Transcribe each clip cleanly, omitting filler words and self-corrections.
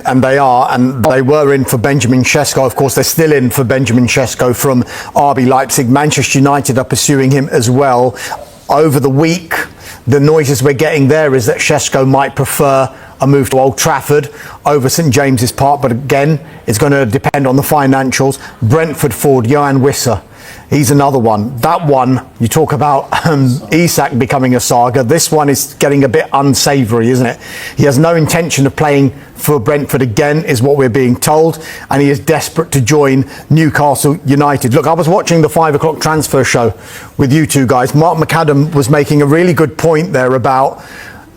and they are, and they were in for Benjamin Sesko. Of course, they're still in for Benjamin Sesko from RB Leipzig. Manchester United are pursuing him as well. Over the week, the noises we're getting there is that Sesko might prefer a move to Old Trafford over St James's Park, but again, it's going to depend on the financials. Brentford forward Johan Wissa, he's another one. That one, you talk about Isak becoming a saga. This one is getting a bit unsavoury, isn't it? He has no intention of playing for Brentford again, is what we're being told, and he is desperate to join Newcastle United. Look, I was watching the 5 o'clock transfer show with you two guys. Mark McAdam was making a really good point there about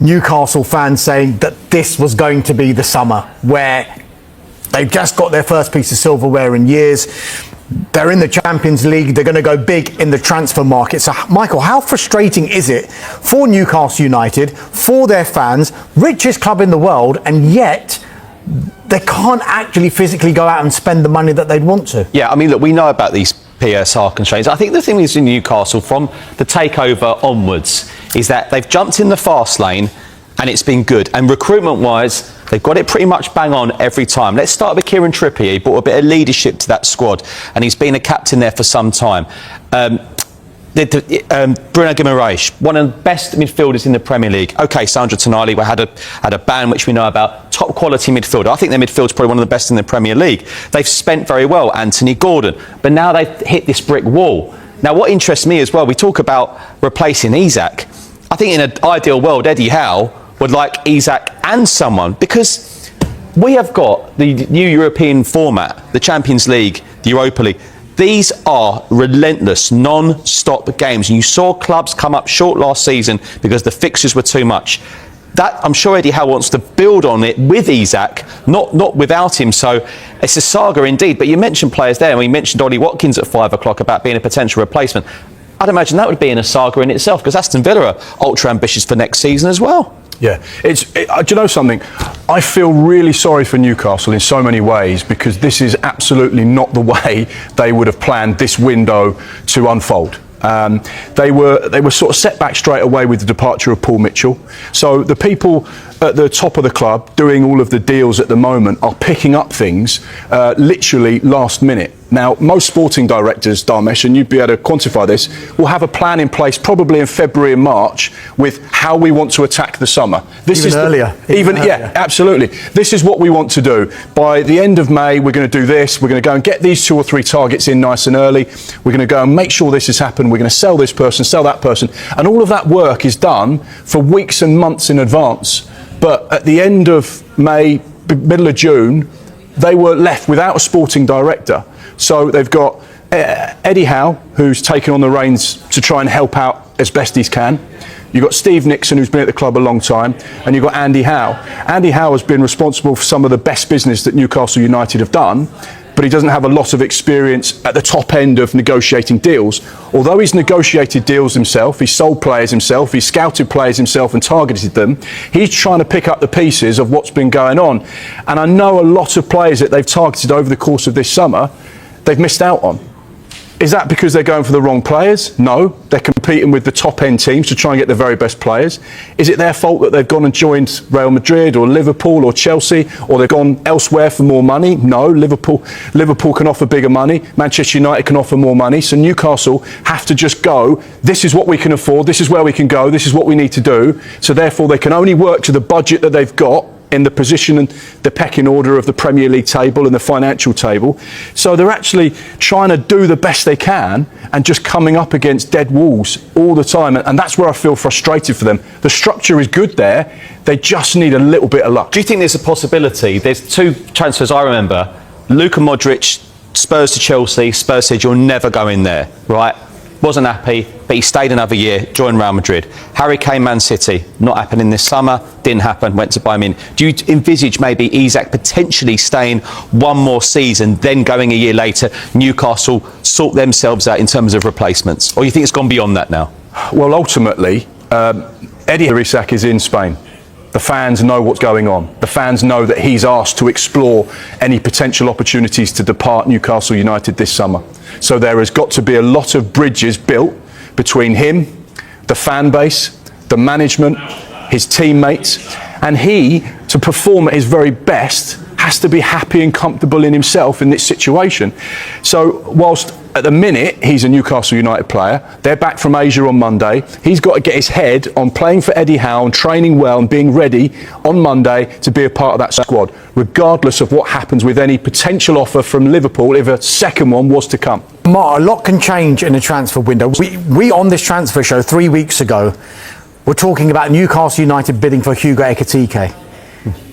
Newcastle fans saying that this was going to be the summer where they've just got their first piece of silverware in years. They're in the Champions League. They're going to go big in the transfer market. So, Michael, how frustrating is it for Newcastle United, for their fans, richest club in the world, and yet they can't actually physically go out and spend the money that they'd want to? Yeah, I mean, look, we know about these PSR constraints. I think the thing is in Newcastle from the takeover onwards is that they've jumped in the fast lane and it's been good. And recruitment-wise, they've got it pretty much bang on every time. Let's start with Kieran Trippier. He brought a bit of leadership to that squad and he's been a captain there for some time. Bruno Guimaraes, one of the best midfielders in the Premier League. OK, Sandro Tonali had a ban which we know about. Top quality midfielder. I think their midfield's probably one of the best in the Premier League. They've spent very well, Anthony Gordon. But now they've hit this brick wall. Now, what interests me as well, we talk about replacing Isak. I think in an ideal world, Eddie Howe would like Isak and someone, because we have got the new European format, the Champions League, the Europa League. These are relentless, non-stop games. And you saw clubs come up short last season because the fixtures were too much. That, I'm sure Eddie Howe wants to build on it with Isak, not without him. So it's a saga indeed. But you mentioned players there, and we mentioned Ollie Watkins at 5 o'clock about being a potential replacement. I'd imagine that would be in a saga in itself, because Aston Villa are ultra ambitious for next season as well. Yeah, do you know something? I feel really sorry for Newcastle in so many ways, because this is absolutely not the way they would have planned this window to unfold. They were sort of set back straight away with the departure of Paul Mitchell. So the people at the top of the club doing all of the deals at the moment are picking up things literally last minute. Now, most sporting directors, Dharmesh, and you'd be able to quantify this, will have a plan in place probably in February and March with how we want to attack the summer. This even earlier. Yeah, absolutely. This is what we want to do. By the end of May, we're going to do this. We're going to go and get these 2 or 3 targets in nice and early. We're going to go and make sure this has happened. We're going to sell this person, sell that person. And all of that work is done for weeks and months in advance. But at the end of May, middle of June, they were left without a sporting director. So they've got Eddie Howe, who's taken on the reins to try and help out as best he can. You've got Steve Nixon, who's been at the club a long time, and you've got Andy Howe. Andy Howe has been responsible for some of the best business that Newcastle United have done, but he doesn't have a lot of experience at the top end of negotiating deals. Although he's negotiated deals himself, he's sold players himself, he's scouted players himself and targeted them, he's trying to pick up the pieces of what's been going on. And I know a lot of players that they've targeted over the course of this summer, they've missed out on. Is that because they're going for the wrong players? No, they're competing with the top end teams to try and get the very best players. Is it their fault that they've gone and joined Real Madrid or Liverpool or Chelsea, or they've gone elsewhere for more money? No, Liverpool can offer bigger money. Manchester United can offer more money. So Newcastle have to just go, this is what we can afford, this is where we can go, this is what we need to do. So therefore they can only work to the budget that they've got in the position and the pecking order of the Premier League table and the financial table. So they're actually trying to do the best they can and just coming up against dead walls all the time. And that's where I feel frustrated for them. The structure is good there. They just need a little bit of luck. Do you think there's a possibility? There's 2 transfers I remember. Luka Modric, Spurs to Chelsea. Spurs said you're never going there, right? Wasn't happy, but he stayed another year, joined Real Madrid. Harry Kane, Man City, not happening this summer, didn't happen, went to Bayern Munich. Do you envisage maybe Isak potentially staying one more season, then going a year later, Newcastle sort themselves out in terms of replacements? Or you think it's gone beyond that now? Well, ultimately, Eddie Isak is in Spain. The fans know what's going on. The fans know that he's asked to explore any potential opportunities to depart Newcastle United this summer. So there has got to be a lot of bridges built between him, the fan base, the management, his teammates, and he, to perform at his very best, has to be happy and comfortable in himself in this situation. So whilst at the minute he's a Newcastle United player, they're back from Asia on Monday, he's got to get his head on playing for Eddie Howe and training well and being ready on Monday to be a part of that squad, regardless of what happens with any potential offer from Liverpool if a second one was to come. Mark, a lot can change in a transfer window. We on this transfer show 3 weeks ago were talking about Newcastle United bidding for Hugo Ekitike.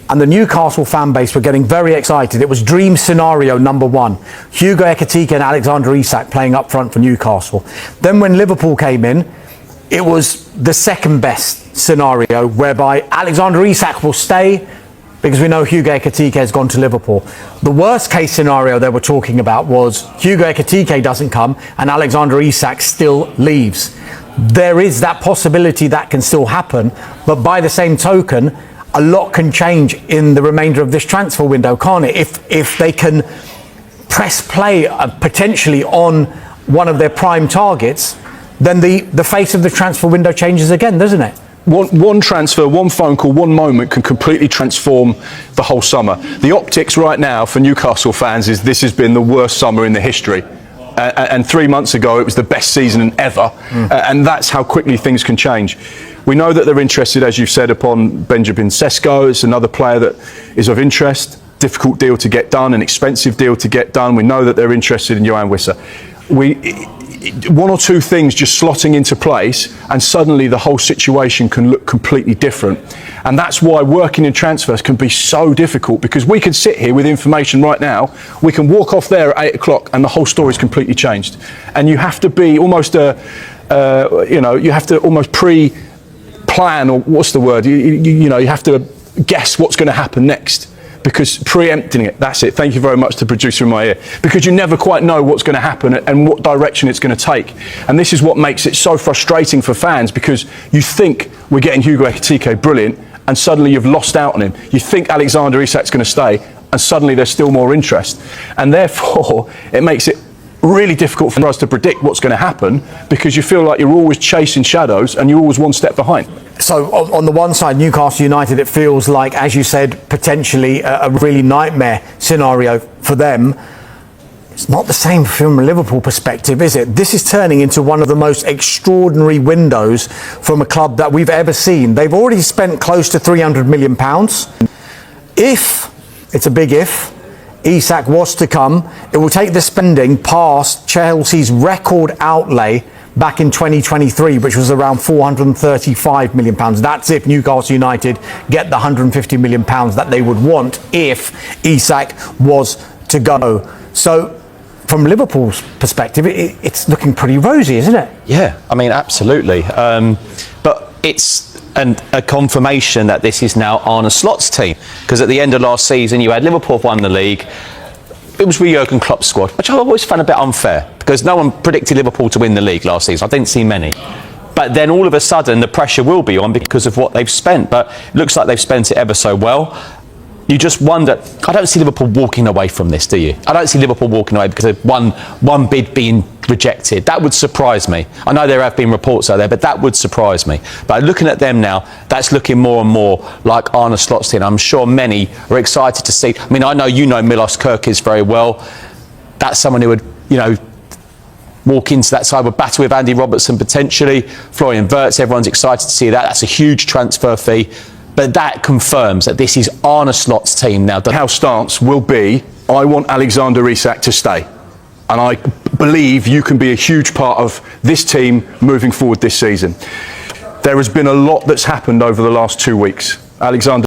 And the Newcastle fan base were getting very excited. It was dream scenario number one. Hugo Ekitike and Alexander Isak playing up front for Newcastle. Then when Liverpool came in, it was the second best scenario, whereby Alexander Isak will stay because we know Hugo Ekitike has gone to Liverpool. The worst case scenario they were talking about was Hugo Ekitike doesn't come and Alexander Isak still leaves. There is that possibility that can still happen, but by the same token, a lot can change in the remainder of this transfer window, can't it? If they can press play potentially on one of their prime targets, then the face of the transfer window changes again, doesn't it? One transfer, one phone call, one moment can completely transform the whole summer. The optics right now for Newcastle fans is this has been the worst summer in the history. And 3 months ago, it was the best season ever. And that's how quickly things can change. We know that they're interested, as you've said, upon Benjamin Sesko. It's another player that is of interest. Difficult deal to get done, an expensive deal to get done. We know that they're interested in Johan Wissa. One or two things just slotting into place, and suddenly the whole situation can look completely different. And that's why working in transfers can be so difficult, because we can sit here with information right now, we can walk off there at 8 o'clock and the whole story's completely changed. And you have to be almost you have to almost pre-plan, or what's the word? You have to guess what's going to happen next. Because preempting it, that's it. Thank you very much to the producer in my ear. Because you never quite know what's going to happen and what direction it's going to take. And this is what makes it so frustrating for fans, because you think we're getting Hugo Ekitike brilliant, and suddenly you've lost out on him. You think Alexander Isak's going to stay, and suddenly there's still more interest. And therefore, it makes it really difficult for us to predict what's going to happen, because you feel like you're always chasing shadows and you're always one step behind. So on the one side, Newcastle United, it feels like, as you said, potentially a really nightmare scenario for them. It's not the same from a Liverpool perspective, is it? This is turning into one of the most extraordinary windows from a club that we've ever seen. They've already spent close to £300 million. If, it's a big if, Isak was to come, it will take the spending past Chelsea's record outlay back in 2023, which was around £435 million. That's if Newcastle United get the £150 million that they would want if Isak was to go. So from Liverpool's perspective, it's looking pretty rosy, isn't it? Yeah, I mean, absolutely. But it's a confirmation that this is now Arne Slot's team, because at the end of last season you had Liverpool won the league. It was Jurgen Klopp's squad, which I always found a bit unfair, because no one predicted Liverpool to win the league last season. I didn't see many. But then all of a sudden the pressure will be on because of what they've spent. But it looks like they've spent it ever so well. You just wonder, I don't see Liverpool walking away from this, do you? I don't see Liverpool walking away because of one bid being rejected. That would surprise me. I know there have been reports out there, but that would surprise me. But looking at them now, that's looking more and more like Arne Slot's team. I'm sure many are excited to see. I mean, I know you know Milos Kerkez very well. That's someone who would, walk into that side, would battle with Andy Robertson potentially. Florian Wirtz, everyone's excited to see that. That's a huge transfer fee. But that confirms that this is Arne Slot's team now. Our stance will be, I want Alexander Isak to stay. And I believe you can be a huge part of this team moving forward this season. There has been a lot that's happened over the last 2 weeks. Alexander